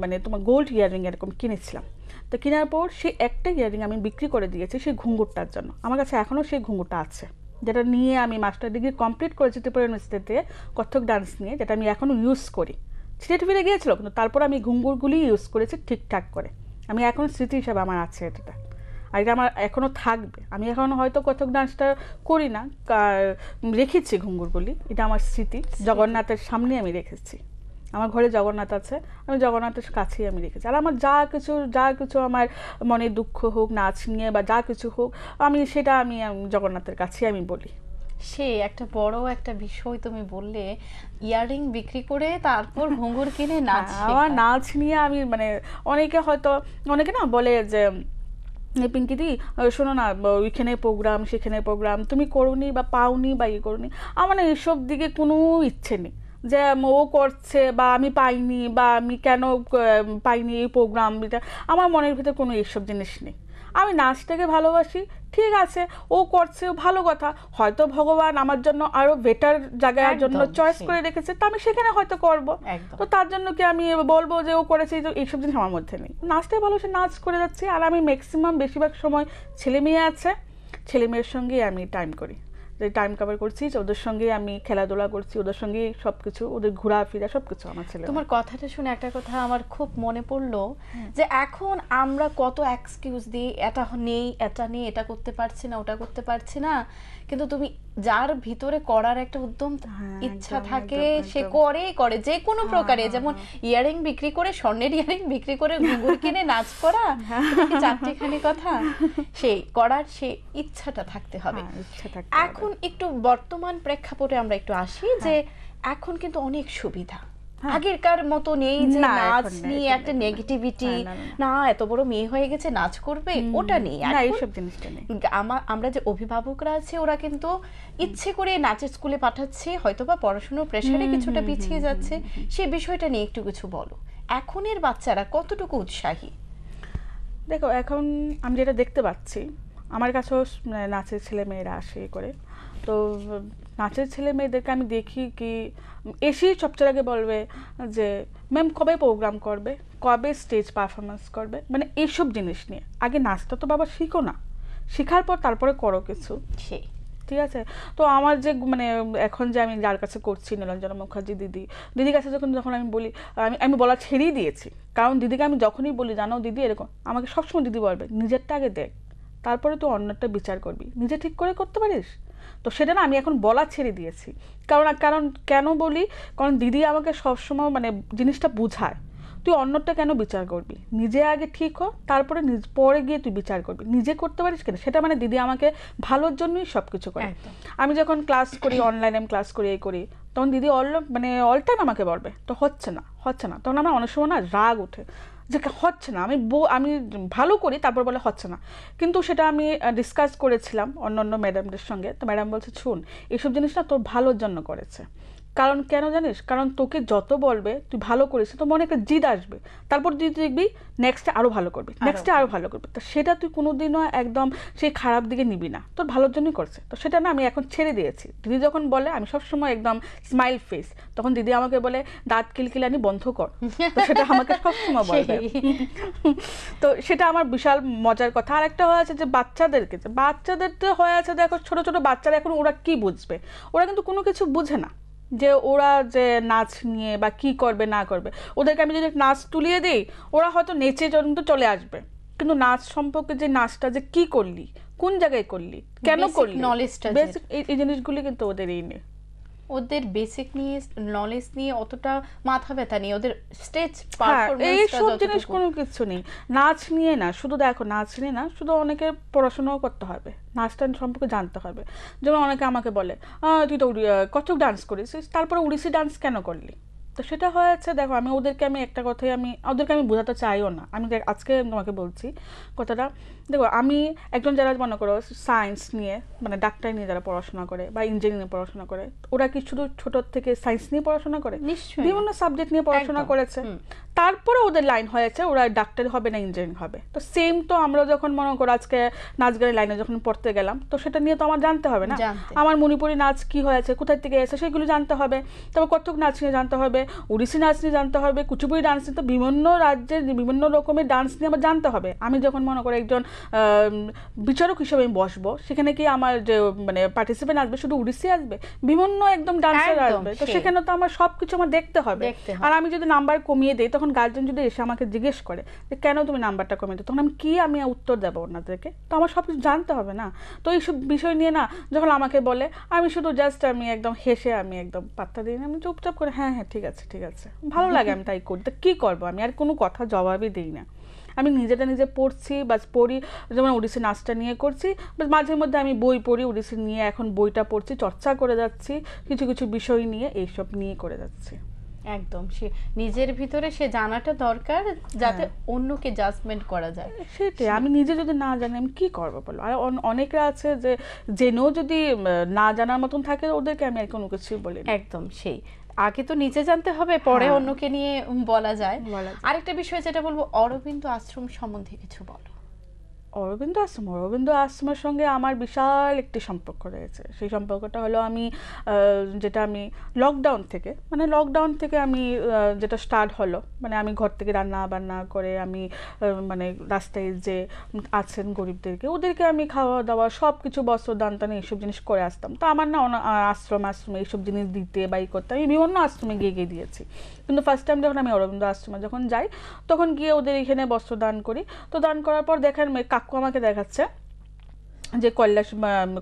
মানে তোমার গোল্ড ইয়াররিং এরকম কিনেছিলাম। তো কেনার পর সেই একটা ইয়াররিং আমি বিক্রি করে দিয়েছি সেই ঘুঙুরটার জন্য। আমার কাছে এখনও সেই ঘুঙুরটা আছে, যেটা নিয়ে আমি মাস্টার ডিগ্রি কমপ্লিট করেছি ত্রিপুরা ইউনিভার্সিটিতে কত্থক ডান্স নিয়ে, যেটা আমি এখনও ইউজ করি। ছিটে ফিরে গিয়েছিল কিন্তু তারপর আমি ঘুঙুরগুলি ইউজ করেছি ঠিকঠাক করে। আমি এখন স্মৃতি হিসাবে আমার আছে এটা, আর এটা আমার এখনও থাকবে। আমি এখন হয়তো কত্থক ডান্সটা করি না, রেখেছি ঘুঙুরগুলি, এটা আমার স্মৃতি। জগন্নাথের সামনে আমি রেখেছি, আমার ঘরে জগন্নাথ আছে, আমি জগন্নাথের কাছেই আমি রেখেছি। আর আমার যা কিছু আমার মনে দুঃখ হোক নাচ নিয়ে বা যা কিছু হোক, সেটা আমি জগন্নাথের কাছেই আমি বলি। সে একটা বড় একটা বিষয় তুমি বললে, ইয়াররিং বিক্রি করে তারপর ঘুঙুর কিনে নাচ। আমার নাচ নিয়ে আমি মানে অনেকে না বলে যে পিঙ্কিদি শোনো না, ওইখানে প্রোগ্রাম সেখানে প্রোগ্রাম তুমি করোনি বা পাওনি বা করোনি। আমার না এসব দিকে কোনো ইচ্ছে নেই যে ও করছে বা আমি পাইনি বা আমি কেন পাইনি এই প্রোগ্রাম, এটা আমার মনের ভিতরে কোনো এইসব জিনিস নেই। আমি নাচটাকে ভালোবাসি, ঠিক আছে ও করছে ভালো কথা, হয়তো ভগবান আমার জন্য আরো বেটার জায়গার জন্য চয়েস করে রেখেছে, তো আমি সেখানে হয়তো করবো। তো তার জন্য কি আমি বলবো যে ও করেছে? এইসব জিনিস আমার মধ্যে নেই। নাচটাই ভালোবাসি, নাচ করে যাচ্ছি। আর আমি ম্যাক্সিমাম বেশিরভাগ সময় ছেলে মেয়ে আছে, ছেলে মেয়ের সঙ্গেই আমি টাইম করি, টাইম কভার করছি, ওদের সঙ্গে আমি খেলাধুলা করছি, ওদের সঙ্গে সবকিছু, ওদের ঘোরাফেরা সবকিছু আমার ছেলে। তোমার কথাটা শুনে একটা কথা আমার খুব মনে পড়লো যে এখন আমরা কত এক্সকিউজ দিই, এটা নেই এটা করতে পারছি না, ওটা করতে পারছি না, কিন্তু তুমি যার ভিতরে করার একটা উদ্যম ইচ্ছা থাকে সে করে যে কোনো প্রকারে, যেমন ইয়ারিং বিক্রি করে, স্বর্ণের ইয়ারিং বিক্রি করে ঘুঙুর কিনে নাচ করা, চারটিখানি কথা, সেই করার সে ইচ্ছাটা থাকতে হবে। এখন একটু বর্তমান প্রেক্ষাপটে আমরা একটু আসি যে এখন কিন্তু অনেক সুবিধা, আগেরকার মতো নেই যে নাচ নিয়ে একটা নেগেটিভিটি, না এত বড় মেয়ে হয়ে গেছে নাচ করবে, ওটা নেই, এইসব জিনিসটা নেই। আমরা যে অভিভাবকরা আছে ওরা কিন্তু ইচ্ছে করে নাচের স্কুলে পাঠাচ্ছে, হয়তোবা পড়াশোনার প্রেসারে কিছুটা পিছিয়ে যাচ্ছে, সেই বিষয়টা নিয়ে একটু কিছু বলো। এখনের বাচ্চারা কতটুকু উৎসাহী? দেখো এখন আমি যেটা দেখতে পাচ্ছি, আমার কাছেও নাচের ছেলে মেয়েরা আসে করে, তো নাচের ছেলে মেয়েদেরকে আমি দেখি কি এসেই সবচেয়ে আগে বলবে যে ম্যাম কবে প্রোগ্রাম করবে, কবে স্টেজ পারফরমেন্স করবে, মানে এইসব জিনিস নিয়ে। আগে নাচটা তো বাবা শিখো না, শেখার পর তারপরে করো কিছু, ঠিক আছে? তো আমার যে মানে এখন যে আমি যার কাছে করছি, নীলাঞ্জনা মুখার্জি দিদির কাছে যখন আমি বলি, আমি বলা ছেড়েই দিয়েছি, কারণ দিদিকে আমি যখনই বলি জানো দিদি এরকম, আমাকে সবসময় দিদি বলবে নিজেরটা আগে দেখ, তারপরে তুই অন্যটা বিচার করবি, নিজে ঠিক করে করতে পারিস। তো সেটা না আমি এখন বলা ছেড়ে দিয়েছি, কারণ কেন বলি, কারণ দিদি আমাকে সবসময় মানে জিনিসটা বুঝায়। তুই অন্যটা কেন বিচার করবি? নিজে আগে ঠিক হ, তারপরে পরে গিয়ে তুই বিচার করবি। নিজে করতে পারিস কেন? সেটা মানে দিদি আমাকে ভালোর জন্যই সব কিছু করে। আমি যখন ক্লাস করি, অনলাইনে আমি ক্লাস করি, এই করি, তখন দিদি অল টাইম আমাকে বলবে তো হচ্ছে না হচ্ছে না, তখন আমার অনেক সময় না রাগ ওঠে যে হচ্ছে না, আমি ভালো করি, তারপর বলে হচ্ছে না। কিন্তু সেটা আমি ডিসকাস করেছিলাম অন্য ম্যাডামদের সঙ্গে, তো ম্যাডাম বলছে শুন, এইসব জিনিস না তোর ভালোর জন্য করেছে। কারণ কেন জানিস? কারণ তোকে যত বলবে তুই ভালো করিস, তো মনে একটা জিদ আসবে, তারপর তুই দেখবি নেক্সটে আরও ভালো করবি, নেক্সটে আরও ভালো করবি। তো সেটা তুই কোনোদিনও একদম সেই খারাপ দিকে নিবি না, তোর ভালোর জন্যই করছে। তো সেটা না আমি এখন ছেড়ে দিয়েছি। দিদি যখন বলে আমি সবসময় একদম স্মাইল ফেস, তখন দিদি আমাকে বলে দাঁত কিলকিলানি বন্ধ কর। তো সেটা আমাকে সবসময় বলবে। তো সেটা আমার বিশাল মজার কথা। আর একটা হয়ে আছে যে বাচ্চাদের তো হয়ে আছে, দেখো ছোট ছোট বাচ্চারা এখন ওরা কি বুঝবে? ওরা কিন্তু কোনো কিছু বুঝে না যে ওরা যে নাচ নিয়ে বা কি করবে না করবে। ওদেরকে আমি যদি নাচ তুলিয়ে দিই, ওরা হয়তো নেচে কিন্তু চলে আসবে, কিন্তু নাচ সম্পর্কে যে নাচটা যে কি করলি, কোন জায়গায় করলি, কেন করলি, বেসিক এই জিনিসগুলি কিন্তু ওদের এই নেই। ওদের বেসিক নিয়ে নলেজ নিয়ে অতটা মাথা ব্যথা নেই, ওদের স্টেজ এইসব জিনিস কোনো কিছু নেই। নাচ নিয়ে না শুধু, দেখো নাচ নিয়ে না শুধু, অনেকে পড়াশোনাও করতে হবে, নাচটা সম্পর্কে জানতে হবে। যেমন অনেকে আমাকে বলে তুই তো কত্থক ডান্স করেছিস, তারপরে ওড়িশি ডান্স কেন করলি? তো সেটা হয়েছে, দেখো আমি একটা কথাই ওদেরকে আমি বোঝাতে চাইও না। আমি আজকে তোমাকে বলছি কথাটা, দেখো আমি একজন যারা মনে করো সায়েন্স নিয়ে মানে ডাক্তার নিয়ে যারা পড়াশোনা করে বা ইঞ্জিনিয়ারিং নিয়ে পড়াশোনা করে, ওরা কি শুধু ছোট থেকে সায়েন্স নিয়ে পড়াশোনা করে? নিশ্চয়ই বিভিন্ন সাবজেক্ট নিয়ে পড়াশোনা করেছে, তারপরে ওদের লাইন হয়েছে ওরা ডাক্তার হবে না ইঞ্জিনিয়ারিং হবে। তো সেম তো আমরা যখন মনে করো আজকে নাচ গানের লাইনে যখন পড়তে গেলাম, তো সেটা নিয়ে তো আমার জানতে হবে না, আমার মণিপুরি নাচ কি হয়েছে, কোথায় থেকে এসে সেগুলো জানতে হবে, তারপর কত্থক নাচ নিয়ে জানতে হবে, ওড়িশি নাচ নিয়ে জানতে হবে, কুচিপুড়ি ডান্স নিয়ে, তো বিভিন্ন রাজ্যের বিভিন্ন রকমের ডান্স নিয়ে আমার জানতে হবে। আমি যখন মনে করি একজন বিচারক হিসেবে আমি বসবো, সেখানে কি আমার যে মানে পার্টিসিপেন্ট আসবে শুধু ওড়িশি আসবে, বিভিন্ন একদম ডান্সার আসবে, তো সেখানে তো আমার সবকিছু আমার দেখতে হবে। আর আমি যদি নাম্বার কমিয়ে দিই, তখন গার্জেন যদি এসে আমাকে জিজ্ঞেস করে যে কেন তুমি নাম্বারটা কমিয়ে দিও, তখন আমি উত্তর দেবো ওনাদেরকে? তো আমার সব কিছু জানতে হবে না। তো এইসব বিষয় নিয়ে না যখন আমাকে বলে, আমি শুধু জাস্ট আমি একদম হেসে আমি একদম পাত্তা দিই না, আমি চুপচাপ করে হ্যাঁ হ্যাঁ ঠিক আছে ঠিক আছে, ভালো লাগে আমি তাই করি। তো কী করবো, আমি আর কোনো কথা জবাবই দিই না। আমি নিজে পড়ছি বা পড়ি, যেমন ওড়িশি নাচটা নিয়ে করছি, মাঝে মধ্যে আমি বই পড়ি ওড়িশি নিয়ে, এখন বইটা পড়ছি, চর্চা করে যাচ্ছি কিছু কিছু বিষয় নিয়ে, এইসব নিয়ে করে যাচ্ছি। একদম সে নিজের ভিতরে সে জানাটা দরকার, যাতে অন্যকে জাজমেন্ট করা যায়। সেটাই, আমি নিজে যদি না জানি আমি কি করবো বলো? আর অনেকরা আছে যে জেনেও যদি না জানার মতন থাকে, ওদেরকে আমি আর কোনো কিছু বলি। একদম সেই আগে তো নিজে জানতে হবে, পরে অন্যকে নিয়ে বলা যায়। আরেকটা বিষয় যেটা বলবো, অরবিন্দ আশ্রম সম্বন্ধে কিছু বলো। অরবিন্দ আশ্রমের সঙ্গে আমার বিশাল একটি সম্পর্ক রয়েছে। সেই সম্পর্কটা হলো আমি লকডাউন থেকে আমি যেটা স্টার্ট হলো, মানে আমি ঘর থেকে রান্না বান্না করে আমি মানে রাস্তায় যে আছেন গরিবদেরকে, ওদেরকে আমি খাওয়া দাওয়া সব কিছু বস্ত্র দান টান এইসব জিনিস করে আসতাম। তো আমার না আশ্রমে এইসব জিনিস দিতে বা করতে আমি বিভিন্ন আশ্রমে গিয়ে দিয়েছি। কিন্তু ফার্স্ট টাইম যখন আমি অরবিন্দ আশ্রমে যখন যাই, তখন গিয়ে ওদের এখানে বস্ত্র দান করি। তো দান করার পর দেখেন কাকু আমাকে দেখাচ্ছে যে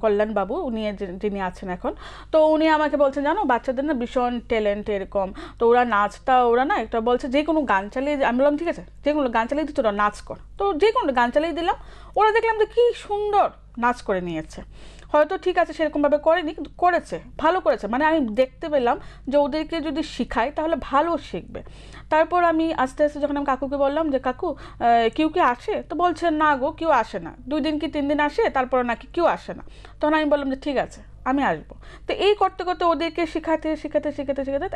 কল্যাণ বাবু উনি যিনি আছেন এখন, তো উনি আমাকে বলছেন জানো বাচ্চাদের না ভীষণ ট্যালেন্ট এরকম, তো ওরা না একটা বলছে যে কোনো গান চালিয়ে, আমি বললাম ঠিক আছে যে কোনো গান চালিয়ে দিচ্ছ, ওরা নাচ কর। তো যে কোনো গান চালিয়ে দিলাম, ওরা দেখলাম যে কি সুন্দর নাচ করে নিয়েছে। হয়তো ঠিক আছে সেরকমভাবে করেনি, কিন্তু করেছে, ভালো করেছে, মানে আমি দেখতে পেলাম যে ওদেরকে যদি শিখাই তাহলে ভালো শিখবে। তারপর আমি আস্তে আস্তে যখন আমি কাকুকে বললাম যে কাকু কেউ কি আসে, তো বলছে না গো কেউ আসে না, 2 দিন কি 3 দিন আসে, তারপর নাকি কেউ আসে না। তখন আমি বললাম যে ঠিক আছে আমি আসবো। তো এই করতে করতে ওদেরকে শেখাতে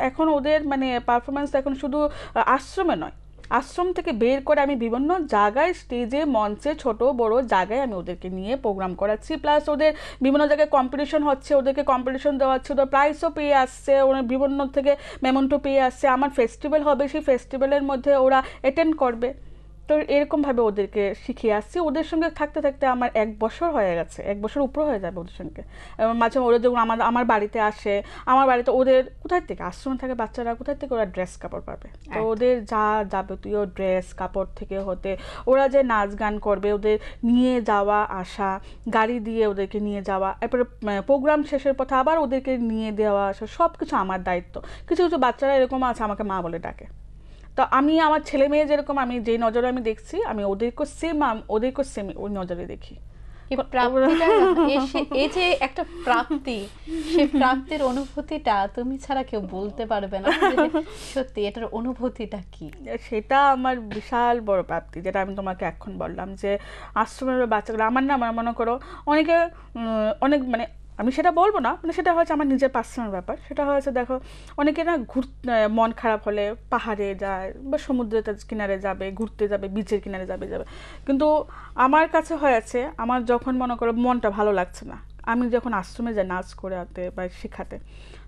এখন ওদের মানে পারফরমেন্স এখন শুধু আশ্রমে নয়, আশ্রম থেকে বের করে আমি বিভিন্ন জায়গায় স্টেজে মঞ্চে ছোট বড় জায়গায় আমি ওদেরকে নিয়ে প্রোগ্রাম করাচ্ছি, প্লাস ওদের বিভিন্ন জায়গায় কম্পিটিশন হচ্ছে, ওদেরকে কম্পিটিশন দেওয়া হচ্ছে, ওদের প্রাইজও পেয়ে আসছে, ওরা বিভিন্ন থেকে মেমেন্টো পেয়ে আসছে। আমার ফেস্টিভ্যাল হবে, সেই ফেস্টিভ্যালের মধ্যে ওরা অ্যাটেন্ড করবে। তো এরকমভাবে ওদেরকে শিখিয়ে আসছি। ওদের সঙ্গে থাকতে থাকতে আমার 1 বছর হয়ে গেছে, 1 বছর উপরে হয়ে যাবে ওদের সঙ্গে। মাঝে ওরা যখন আমার বাড়িতে আসে, আমার বাড়িতে ওদের কোথায় থেকে আশ্রমে থাকে বাচ্চারা, কোথায় থেকে ওরা ড্রেস কাপড় পাবে, তো ওদের যা যাবতীয় ড্রেস কাপড় থেকে হতে ওরা যে নাচ গান করবে, ওদের নিয়ে যাওয়া আসা, গাড়ি দিয়ে ওদেরকে নিয়ে যাওয়া, এরপরে প্রোগ্রাম শেষের পথে আবার ওদেরকে নিয়ে দেওয়া আসা, সব কিছু আমার দায়িত্ব। কিছু কিছু বাচ্চারা এরকম আছে আমাকে মা বলে ডাকে। তো আমি আমার ছেলে মেয়ে যেরকম আমি যে নজরে আমি দেখছি, আমি ওদেরকেও সেম ওই নজরে দেখি। এই প্রাপ্তিটা এই যে একটা প্রাপ্তি, সেই প্রাপ্তির অনুভূতিটা তুমি ছাড়া কেউ বলতে পারবে না যে সত্যি এটার অনুভূতিটা কি। সেটা আমার বিশাল বড় প্রাপ্তি, যেটা আমি তোমাকে এখন বললাম যে আশ্রমের বাচ্চাগুলো আমার না, আমার মনে করো অনেকে অনেক মানে আমি সেটা বলবো না, মানে সেটা হচ্ছে আমার নিজের পার্সোনাল ব্যাপার। সেটা হয়েছে দেখো অনেকে না মন খারাপ হলে পাহাড়ে যায় বা সমুদ্রের কিনারে যাবে, ঘুরতে যাবে, বিচের কিনারে যাবে, কিন্তু আমার কাছে হয়েছে আমার যখন মনে করো মনটা ভালো লাগছে না, আমি যখন আশ্রমে যাই নাচ করাতে বা শেখাতে,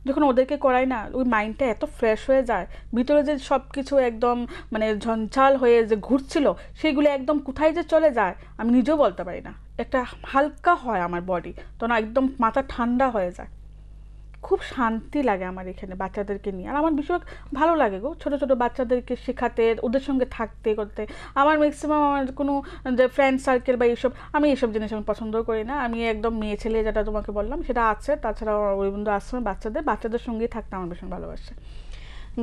যখন ওদেরকে করাই না, ওই মাইন্ডটা এত ফ্রেশ হয়ে যায়, ভিতরে যে সব কিছু একদম মানে ঝঞ্ঝাল হয়ে যে ঘুরছিল সেগুলো একদম কোথায় যে চলে যায় আমি নিজেও বলতে পারি না। একটা হালকা হয় আমার বডি, তখন একদম মাথা ঠান্ডা হয়ে যায়, খুব শান্তি লাগে আমার এখানে বাচ্চাদেরকে নিয়ে। আর আমার ভীষণ ভালো লাগে গো ছোটো ছোটো বাচ্চাদেরকে শেখাতে, ওদের সঙ্গে থাকতে করতে। আমার ম্যাক্সিমাম আমার কোনো যে ফ্রেন্ড সার্কেল বা এইসব, আমি এইসব জিনিস আমি পছন্দও করি না। আমি একদম মেয়ে ছেলে যেটা তোমাকে বললাম সেটা আছে, তাছাড়া অরবিন্দ আশ্রমে বাচ্চাদের সঙ্গেই থাকতে আমার ভীষণ ভালোবাসে।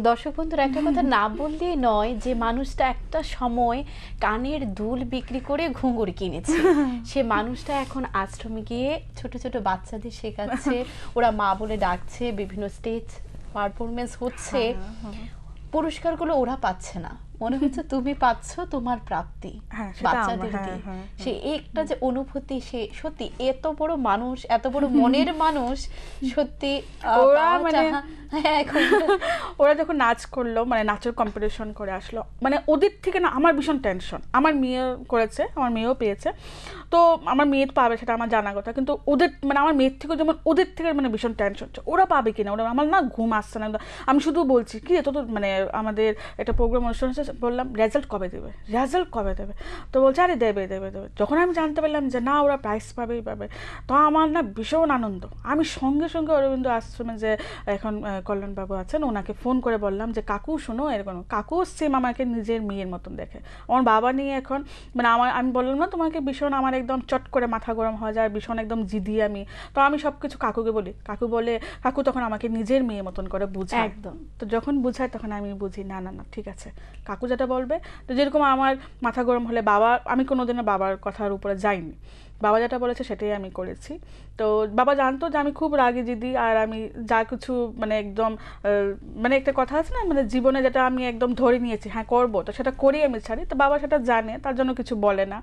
দর্শক বন্ধুরা, একটা কথা না বললেই নয় যে মানুষটা একটা সময় কানের দুল বিক্রি করে ঘুঙুর কিনেছে, সে মানুষটা এখন আশ্রমে গিয়ে ছোট ছোট বাচ্চাদের শেখাচ্ছে, ওরা মা বলে ডাকছে, বিভিন্ন স্টেজ পারফরমেন্স হচ্ছে, পুরস্কারগুলো ওরা পাচ্ছে না, মনে হচ্ছে তুমি পাচ্ছ তোমার প্রাপ্তি বাচ্চাদের দিয়ে। সে একটা যে অনুভূতি, সে সত্যি এত বড় মানুষ, এত বড় মনের মানুষ, সত্যি ওরা মানে ওরা যখন নাচ করলো, মানে নাচের কম্পিটিশন করে আসলো, মানে ওদের থেকে না আমার ভীষণ টেনশন। আমার মেয়ে করেছে, আমার মেয়েও পেয়েছে, তো আমার মেয়ে পাবে সেটা আমার জানা কথা, কিন্তু ওদের মানে আমার মেয়ের থেকে যেমন ওদের থেকে মানে ভীষণ টেনশন হচ্ছে ওরা পাবে কিনা। ওরা আমার না ঘুম আসছে না, আমি শুধু বলছি কি এত তো মানে আমাদের একটা প্রোগ্রাম অনুষ্ঠান হচ্ছে, বললাম রেজাল্ট কবে দেবে, তো বলছে আরে দেবে। যখন আমি জানতে পারলাম যে না ওরা প্রাইজ পাবেই পাবে, তো আমার না ভীষণ আনন্দ। আমি সঙ্গে সঙ্গে অরবিন্দ আশ্রমে যে এখন কল্যাণবাবু আছেন ওনাকে ফোন করে বললাম যে কাকু শোনো, এরকম কাকু সেম আমাকে নিজের মেয়ের মতন দেখে। আমার বাবা নিয়ে এখন মানে আমি বললাম না তোমাকে ভীষণ আমার একদম চট করে মাথা গরম হয়ে যায়, ভীষণ একদম জিদি আমি, তো আমি সব কিছু কাকুকে বলি, কাকু তখন আমাকে নিজের মেয়ের মতন করে বুঝায় একদম। তো যখন বুঝায় তখন আমি বুঝি না ঠিক আছে কাকু যেটা বলবে। তো যেরকম আমার মাথা গরম হলে আমি কোনোদিনও বাবার কথার উপরে যাইনি, বাবা যেটা বলেছে সেটাই আমি করেছি। তো বাবা জানতো যে আমি খুব রাগী জিদি, আর আমি যা কিছু মানে একদম মানে একটা কথা আছে না মানে জীবনে যেটা আমি একদম ধরে নিয়েছি হ্যাঁ করবো, তো সেটা করেই আমি ছাড়ি। তো বাবা সেটা জানে, তার জন্য কিছু বলে না,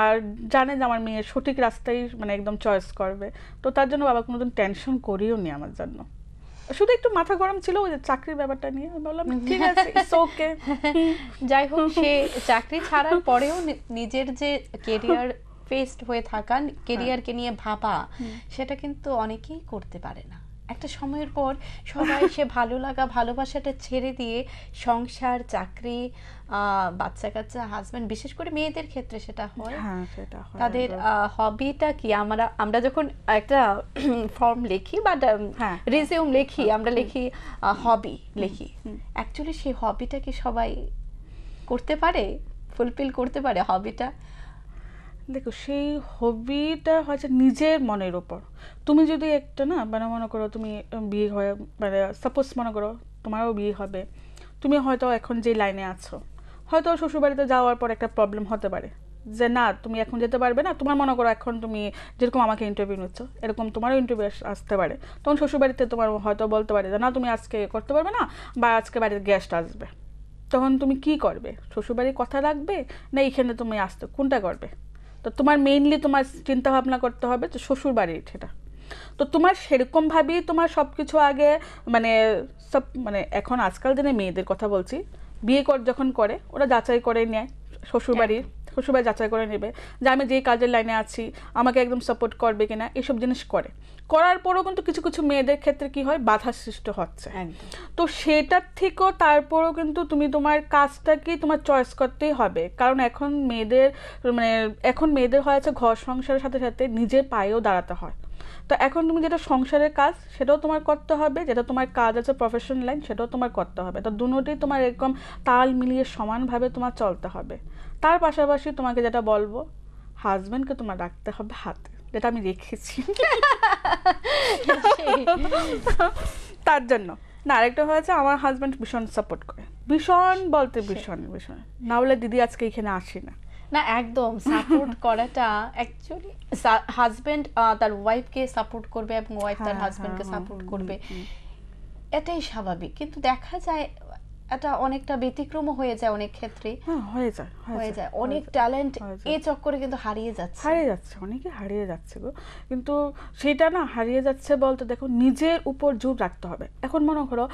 আর জানে যে আমার মেয়ের সঠিক রাস্তাই মানে একদম চয়েস করবে, তো তার জন্য বাবা কোনোদিন টেনশন করিও নি আমার জন্য। শুধু একটু মাথা গরম ছিল ওই যে চাকরির ব্যাপারটা নিয়ে, বললাম ঠিক আছে ইটস ওকে। যাই হোক, সে চাকরি ছাড়ার পরেও নিজের যে কেরিয়ার ফেসড হয়ে থাকা, কেরিয়ারকে নিয়ে ভাবা, সেটা কিন্তু অনেকেই করতে পারে না। একটা সময়ের পর সবাই সে ভালো লাগা ভালোবাসাটা ছেড়ে দিয়ে সংসার, চাকরি, বাচ্চা কাচ্চা, হাজবেন্ড, বিশেষ করে মেয়েদের ক্ষেত্রে সেটা হয়, তাদের হবিটা কি। আমরা যখন একটা ফর্ম লিখি বা রিজিউম লিখি, আমরা লিখি হবি লিখি, অ্যাকচুয়ালি সেই হবিটা কি সবাই করতে পারে, ফুলফিল করতে পারে হবিটা? দেখো সেই হবিটা হচ্ছে নিজের মনের ওপর। তুমি যদি একটা না মানে মনে করো তুমি বিয়ে হয়ে মানে সাপোজ মনে করো তোমারও বিয়ে হবে, তুমি হয়তো এখন যে লাইনে আছো, হয়তো শ্বশুরবাড়িতে যাওয়ার পর একটা প্রবলেম হতে পারে যে না তুমি এখন যেতে পারবে না, তোমার মনে করো এখন তুমি যেরকম আমাকে ইন্টারভিউ নিচ্ছ এরকম তোমারও ইন্টারভিউ আসতে পারে, তখন শ্বশুরবাড়িতে তোমার হয়তো বলতে পারে যে না তুমি আজকে করতে পারবে না, বা আজকে বাড়িতে গেস্ট আসবে, তখন তুমি কি করবে? শ্বশুরবাড়ির কথা রাখবে না এইখানে তুমি আসতে, কোনটা করবে? তো তোমার মেইনলি তোমার চিন্তা ভাবনা করতে হবে যে শ্বশুর বাড়ির সেটা, তো তোমার সেরকমভাবেই তোমার সব কিছু আগে মানে সব মানে এখন আজকাল দিনে মেয়েদের কথা বলছি, বিয়ে যখন করে ওরা যাচাই করে নেয় শ্বশুরবাড়ি যাচাই করে নেবে যে আমি যেই কাজের লাইনে আছি আমাকে একদম সাপোর্ট করবে কিনা, এসব জিনিস করার পরও কিন্তু কিছু কিছু মেয়েদের ক্ষেত্রে কি হয় বাধা সৃষ্টি হচ্ছে, তো সেটার থেকেও তারপরও কিন্তু তুমি তোমার কাজটাকে তোমার চয়েস করতেই হবে, কারণ এখন মেয়েদের হয়েছে ঘর সংসারের সাথে সাথে নিজের পায়েও দাঁড়াতে হয়। তো এখন তুমি যেটা সংসারের কাজ সেটাও তোমার করতে হবে, যেটা তোমার কাজ আছে প্রফেশনাল লাইন সেটাও তোমার করতে হবে, তো দুটোই তোমার এরকম তাল মিলিয়ে সমানভাবে তোমার চলতে হবে। তার পাশাপাশি তোমাকে যেটা বলবো, হাজবেন্ডকে তোমার রাখতে হবে হাতে, যেটা আমি রেখেছি তার জন্য না, আরেকটা হয়েছে আমার হাজব্যান্ড ভীষণ সাপোর্ট করে, ভীষণ বলতে ভীষণ ভীষণ, না বলে দিদি আজকে এখানে আসি না। না একদম সাপোর্ট করাটা অ্যাকচুয়ালি হাজবেন্ড তার ওয়াইফকে সাপোর্ট করবে এবং ওয়াইফ তার হাজবেন্ডকে সাপোর্ট করবে, এটাই স্বাভাবিক। কিন্তু দেখা যায় এটা অনেকটা ব্যতিক্রম হয়ে যায় অনেক ক্ষেত্রে, হয়ে যায় অনেক ট্যালেন্ট এই চক্করে কিন্তু হারিয়ে যাচ্ছে, অনেকে হারিয়ে যাচ্ছে গো। কিন্তু সেটা না হারিয়ে যাচ্ছে বলতে দেখো নিজের উপর জোর রাখতে হবে। এখন মনে করো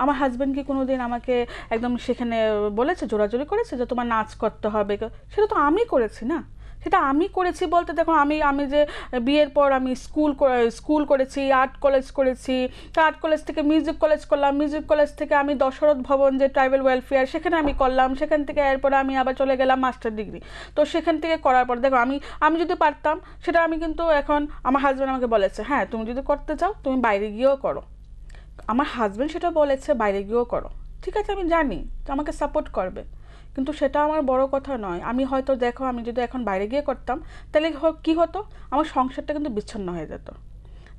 আমার হাজবেন্ড কি কোনোদিন আমাকে একদম সেখানে বলেছে, জোরাজোরি করেছে যে তোমার নাচ করতে হবে? সেটা তো আমি করেছি না, সেটা আমি করেছি বলতে দেখো আমি আমি যে বিয়ের পর আমি স্কুল করেছি, আর্ট কলেজ করেছি, আর্ট কলেজ থেকে মিউজিক কলেজ করলাম, মিউজিক কলেজ থেকে আমি দশরথ ভবন যে ট্রাইবাল ওয়েলফেয়ার সেখানে আমি করলাম, সেখান থেকে এরপরে আমি আবার চলে গেলাম মাস্টার ডিগ্রি। তো সেখান থেকে করার পর দেখো আমি আমি যদি পারতাম সেটা আমি কিন্তু এখন আমার হাজব্যান্ড আমাকে বলেছে হ্যাঁ তুমি যদি করতে চাও তুমি বাইরে গিয়েও করো। আমার হাজব্যান্ড সেটা বলেছে বাইরে গিয়েও করো, ঠিক আছে আমি জানি তো আমাকে সাপোর্ট করবে, কিন্তু সেটা আমার বড় কথা নয়। আমি হয়তো দেখো আমি যদি এখন বাইরে গিয়ে করতাম তাহলে কি হতো, আমার সংসারটা কিন্তু বিচ্ছিন্ন হয়ে যেত।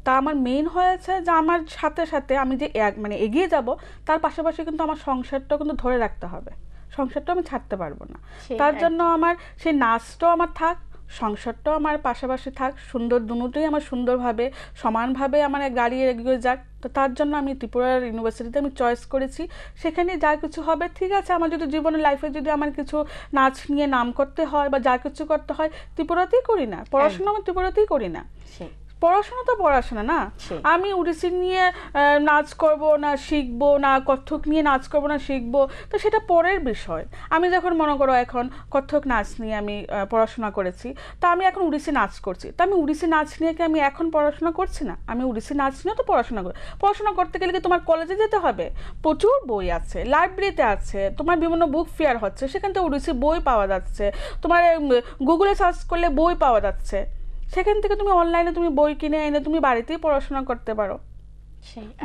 তা আমার মেইন হয়েছে যে আমার সাথে সাথে আমি যে মানে এগিয়ে যাব তার পাশাপাশি কিন্তু আমার সংসারটাও কিন্তু ধরে রাখতে হবে, সংসারটাও আমি ছাড়তে পারবো না। তার জন্য আমার সেই নাচটাও আমার থাক, সংসারটাও আমার পাশাপাশি থাক, সুন্দর দুটোই আমার সুন্দরভাবে সমানভাবে আমার গাড়িয়ে এগিয়ে যাক। তো তার জন্য আমি ত্রিপুরার ইউনিভার্সিটিতে আমি চয়েস করেছি, সেখানে যা কিছু হবে ঠিক আছে। আমার যদি জীবনের লাইফে যদি আমার কিছু নাচ নিয়ে নাম করতে হয় বা যা কিছু করতে হয় ত্রিপুরাতেই করি না, পড়াশোনা আমি ত্রিপুরাতেই করি না। পড়াশোনা তো পড়াশোনা না, আমি ওড়িশি নিয়ে নাচ করব না শিখবো না, কত্থক নিয়ে নাচ করবো না শিখবো, তো সেটা পরের বিষয়। আমি যখন মনে করো এখন কত্থক নাচ নিয়ে আমি পড়াশোনা করেছি, তা আমি এখন ওড়িশি নাচ করছি, তা আমি ওড়িশি নাচ নিয়ে কি আমি এখন পড়াশোনা করছি না? আমি ওড়িশি নাচ নিয়েও তো পড়াশোনা করি। পড়াশোনা করতে গেলে কি তোমার কলেজে যেতে হবে? প্রচুর বই আছে, লাইব্রেরিতে আছে, তোমার বিভিন্ন বুক ফেয়ার হচ্ছে, সেখান থেকে ওড়িশি বই পাওয়া যাচ্ছে, তোমার গুগলে সার্চ করলে বই পাওয়া যাচ্ছে, সেখান থেকে তুমি অনলাইনে তুমি বই কিনে এনে তুমি বাড়িতেই পড়াশোনা করতে পারো,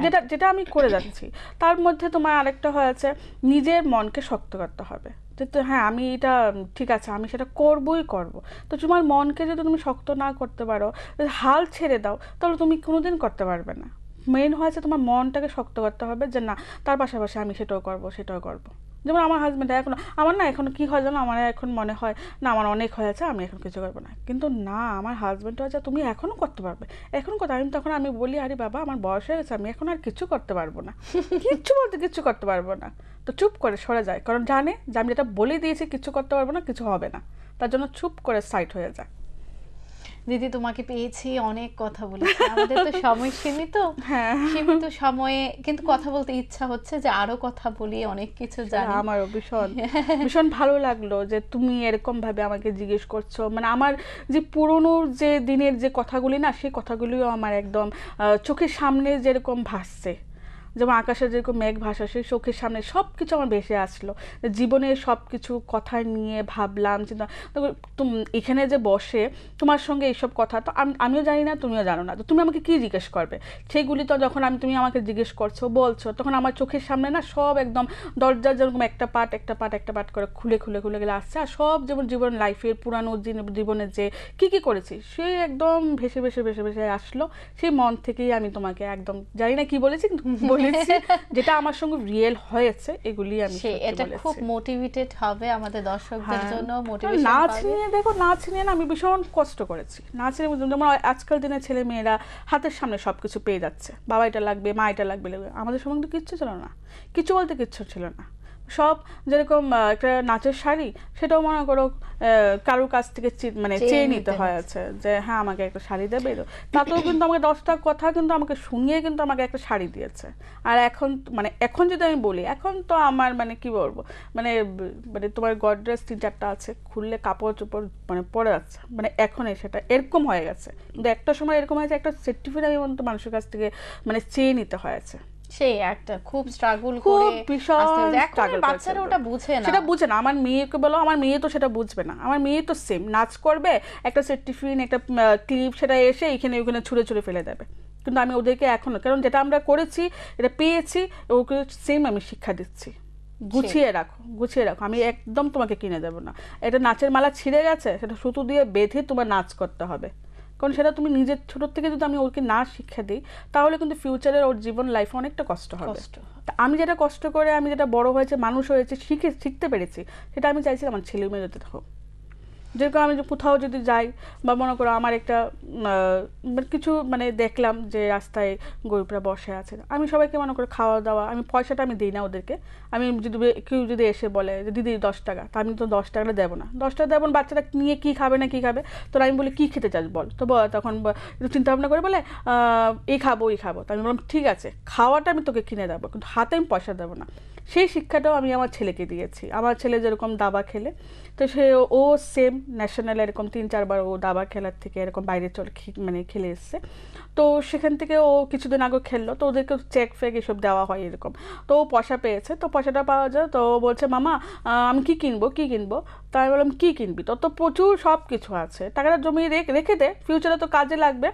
যেটা যেটা আমি করে যাচ্ছি। তার মধ্যে তোমার আরেকটা হয়েছে নিজের মনকে শক্ত করতে হবে, যে তো হ্যাঁ আমি এটা ঠিক আছে আমি সেটা করবই করব। তো তোমার মনকে যদি তুমি শক্ত না করতে পারো, হাল ছেড়ে দাও, তাহলে তুমি কোনোদিন করতে পারবে না। মেইন হয়েছে তোমার মনটাকে শক্ত করতে হবে যে না তার পাশাপাশি আমি সেটাও করব সেটাও করব। যেমন আমার হাজব্যান্ড এখন আমার না এখন কী হয় জানো, আমার এখন মনে হয় না আমার অনেক হয়েছে আমি এখন কিছু করবো না, কিন্তু না আমার হাজব্যান্ড হয়েছে তুমি এখনও করতে পারবে, এখন কথা আমি তখন আমি বলি আরে বাবা আমার বয়স হয়ে গেছে আমি এখন আর কিছু করতে পারবো না, কিচ্ছু বলতে কিচ্ছু করতে পারবো না। তো চুপ করে সরে যায়, কারণ জানে যে আমি যেটা বলে দিয়েছি কিছু করতে পারবো না, কিছু হবে না, তার জন্য চুপ করে সাইড হয়ে যায়। দিদি তোমাকে পেয়েছি, অনেক কথা বলেছি, আমাদের তো সময় সীমিত, সীমিত সময়ে কিন্তু কথা বলতে ইচ্ছা হচ্ছে যে আরো কথা বলি, অনেক কিছু জানি। আমারও ভীষণ ভীষণ ভালো লাগলো যে তুমি এরকম ভাবে আমাকে জিজ্ঞেস করছো, মানে আমার যে পুরনো যে দিনের যে কথাগুলি না সেই কথাগুলিও আমার একদম চোখের সামনে যেরকম ভাসছে, যেমন আকাশের যেরকম মেঘ ভাসা সেই চোখের সামনে সব কিছু আমার ভেসে আসলো, জীবনের সব কিছু কথা নিয়ে ভাবলাম চিন্তা। এখানে যে বসে তোমার সঙ্গে এইসব কথা তো আমিও জানি না তুমিও জানো না, তো তুমি আমাকে কি জিজ্ঞেস করবে সেইগুলি তো যখন তুমি আমাকে জিজ্ঞেস করছো বলছো তখন আমার চোখের সামনে না সব একদম দরজার যেরকম একটা পার্ট একটা পার্ট একটা পার্ট করে খুলে খুলে খুলে গেলে আসছে, আর সব যেমন জীবন লাইফের পুরানো জীবনের যে কি করেছি সেই একদম ভেসে ভেসে ভেসে ভেসে আসলো। সেই মন থেকেই আমি তোমাকে একদম জানি না কি বলেছি কিন্তু যেটা আমার সঙ্গে রিয়েল হয়েছে এগুলি আমি এটা খুব মোটিভেটেড হবে আমাদের দর্শকদের জন্য। মোটিভেশন নাচ নিয়ে দেখো, নাচ নিয়ে না আমি ভীষণ কষ্ট করেছি। নাচ নিয়ে যেমন আজকাল দিনের ছেলে মেয়েরা হাতের সামনে সবকিছু পেয়ে যাচ্ছে, বাবা এটা লাগবে মা এটা লাগবে, আমাদের সময় কিন্তু কিচ্ছু ছিল না, কিছু বলতে কিচ্ছু ছিল না। সব যেরকম একটা নাচের শাড়ি সেটাও মনে করো কারোর কাছ থেকে মানে চেয়ে নিতে হয়েছে যে হ্যাঁ আমাকে একটা শাড়ি দেবে, তাতেও কিন্তু আমাকে 10টা কথা কিন্তু আমাকে শুনিয়ে কিন্তু আমাকে একটা শাড়ি দিয়েছে। আর এখন মানে এখন যদি আমি বলি এখন তো আমার মানে কি বলবো মানে মানে তোমার গডরেজ 3-4টা আছে, খুললে কাপড় চোপড় মানে পরে যাচ্ছে, মানে এখন সেটা এরকম হয়ে গেছে। কিন্তু একটা সময় এরকম হয়েছে একটা সার্টিফিকেট আমি মানুষের কাছ থেকে মানে চেয়ে নিতে হয়েছে, সেই একটা খুব স্ট্রাগল করে বাচ্চারা ওটা বুঝে না, সেটা বুঝে না। আমার মেয়েকে বলো, আমার মেয়ে তো সেটা বুঝবে না, আমার মেয়ে তো সেম নাচ করবে একটা সার্টিফিকেট একটা ক্লিপ সেটা এসে এখানে ওখানে ছুঁড়ে ছুঁড়ে ফেলে দেবে, কিন্তু আমি ওদেরকে এখনো কারণ যেটা আমরা করেছি এটা পেয়েছি ওকে সেম আমি শিক্ষা দিচ্ছি, গুছিয়ে রাখো গুছিয়ে রাখো, আমি একদম তোমাকে কিনে দেবো না। এটা নাচের মালা ছিঁড়ে গেছে সেটা সুতো দিয়ে বেঁধে তোমার নাচ করতে হবে, কারণ সেটা তুমি নিজের ছোটোর থেকে যদি আমি ওকে না শিক্ষা দিই, তাহলে কিন্তু ফিউচারের ওর জীবন লাইফে অনেকটা কষ্ট হবে। তা আমি যেটা কষ্ট করে আমি যেটা বড় হয়েছে, মানুষ হয়েছে, শিখতে পেরেছি, সেটা আমি চাইছি আমার ছেলে মেয়ে যাতে হোক। যেরকম আমি কোথাও যদি যাই, বা মনে করো আমার একটা কিছু মানে দেখলাম যে রাস্তায় গরুরা বসে আছে, আমি সবাইকে মনে করো খাওয়া দাওয়া, আমি পয়সাটা আমি দিই না ওদেরকে। আমি যদি কেউ যদি এসে বলে যে দিদি 10 টাকা, তা আমি তো 10 টাকাটা দেবো না, 10 টাকা দেবো না, বাচ্চাটা নিয়ে কী খাবে না কী খাবে। তো আমি বলি কী খেতে চাস বল, তো তখন একটু চিন্তা ভাবনা করে বলে এই খাবো ওই খাবো। তো আমি বললাম ঠিক আছে, খাওয়াটা আমি তোকে কিনে দেবো, কিন্তু হাতে আমি পয়সা দেবো না। সেই শিক্ষাটাও আমি আমার ছেলেকে দিয়েছি। আমার ছেলে যেরকম দাবা খেলে, তো সে ও সেম ন্যাশনাল এরকম 3-4 বার ও দাবা খেলার থেকে এরকম বাইরে মানে খেলে এসছে। তো সেখান থেকে ও কিছুদিন আগে খেললো, তো ওদেরকে চেক ফেক এসব দেওয়া হয় এরকম। তো ও পয়সা পেয়েছে, তো পয়সাটা পাওয়া যায়, তো ও বলছে মামা আমি কী কিনবো। তো আমি বললাম কী কিনবি, তোর তো প্রচুর সব কিছু আছে, টাকাটা জমিয়ে রেখে দে, ফিউচারে তো কাজে লাগবে।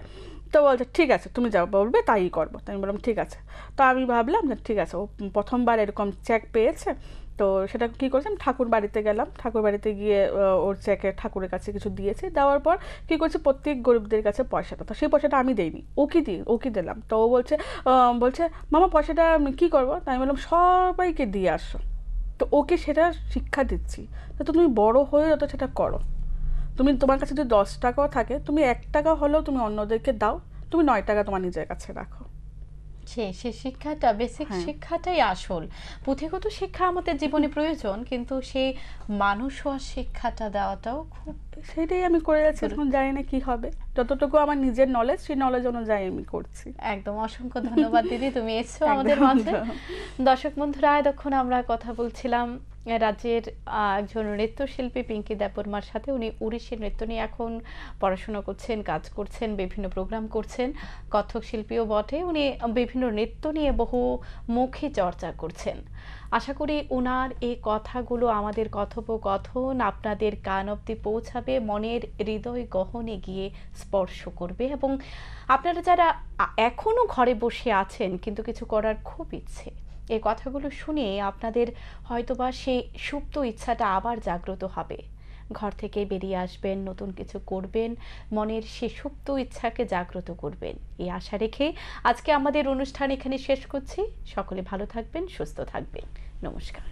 তো বলছে ঠিক আছে তুমি যা বলবে তাই করবো। তো আমি বললাম ঠিক আছে। তো আমি ভাবলাম যে ঠিক আছে, ও প্রথমবার এরকম চেক পেয়েছে, তো সেটা কী করেছি, আমি ঠাকুর বাড়িতে গেলাম, ঠাকুর বাড়িতে গিয়ে ওর চেকে ঠাকুরের কাছে কিছু দিয়েছি, দেওয়ার পর কী করছি, প্রত্যেক গরিবদের কাছে পয়সাটা, তো সেই পয়সাটা আমি দেইনি, ওকে দিলাম। তো ও বলছে মামা পয়সাটা আমি কী করবো। তাই আমি বললাম সবাইকে দিয়ে আসো। তো ওকে সেটা শিক্ষা দিচ্ছি, তো তুমি বড় হয়ে যত সেটা করো। তোমার কাছে যদি 10 টাকাও থাকে, তুমি 1 টাকা হলেও তুমি অন্যদেরকে দাও, তুমি 9 টাকা তোমার নিজের কাছে রাখো। সে শিক্ষাটা, বেসিক শিক্ষাটাই আসল। পুঁথিগত শিক্ষা আমাদের জীবনে প্রয়োজন, কিন্তু সেই মানুষ হওয়ার শিক্ষাটা দেওয়াটাও খুব, সেটাই আমি করে যাচ্ছি। এখন জানি না কি হবে, যতটুকু আমার নিজের নলেজ, সেই নলেজ অনুযায়ী আমি করছি। একদম অসংখ্য ধন্যবাদ দিদি, তুমি এসছো আমাদের মাঝে। দর্শক বন্ধুরা, এতক্ষণ আমরা কথা বলছিলাম রাজ্যের একজন নৃত্যশিল্পী পিঙ্কি দেববর্মার সাথে। উনি ওড়িশি নৃত্য নিয়ে এখন পড়াশোনা করছেন, কাজ করছেন, বিভিন্ন প্রোগ্রাম করছেন, কত্থক শিল্পীও বটে। উনি বিভিন্ন নৃত্য নিয়ে বহুমুখী চর্চা করছেন। আশা করি ওনার এই কথাগুলো, আমাদের কথোপকথন আপনাদের কান অবধি পৌঁছাবে, মনের হৃদয় গহনে গিয়ে স্পর্শ করবে, এবং আপনারা যারা এখনও ঘরে বসে আছেন কিন্তু কিছু করার খুব ইচ্ছে, এই কথাগুলো শুনে আপনাদের হয়তোবা সেই সুপ্ত ইচ্ছাটা আবার জাগ্রত হবে। ঘর থেকে বেরিয়ে আসবেন, নতুন কিছু করবেন, মনের সেই সুপ্ত ইচ্ছাকে জাগ্রত করবেন, এই আশা রেখে আজকে আমাদের অনুষ্ঠান এখানে শেষ করছি। সকলে ভালো থাকবেন, সুস্থ থাকবেন। নমস্কার।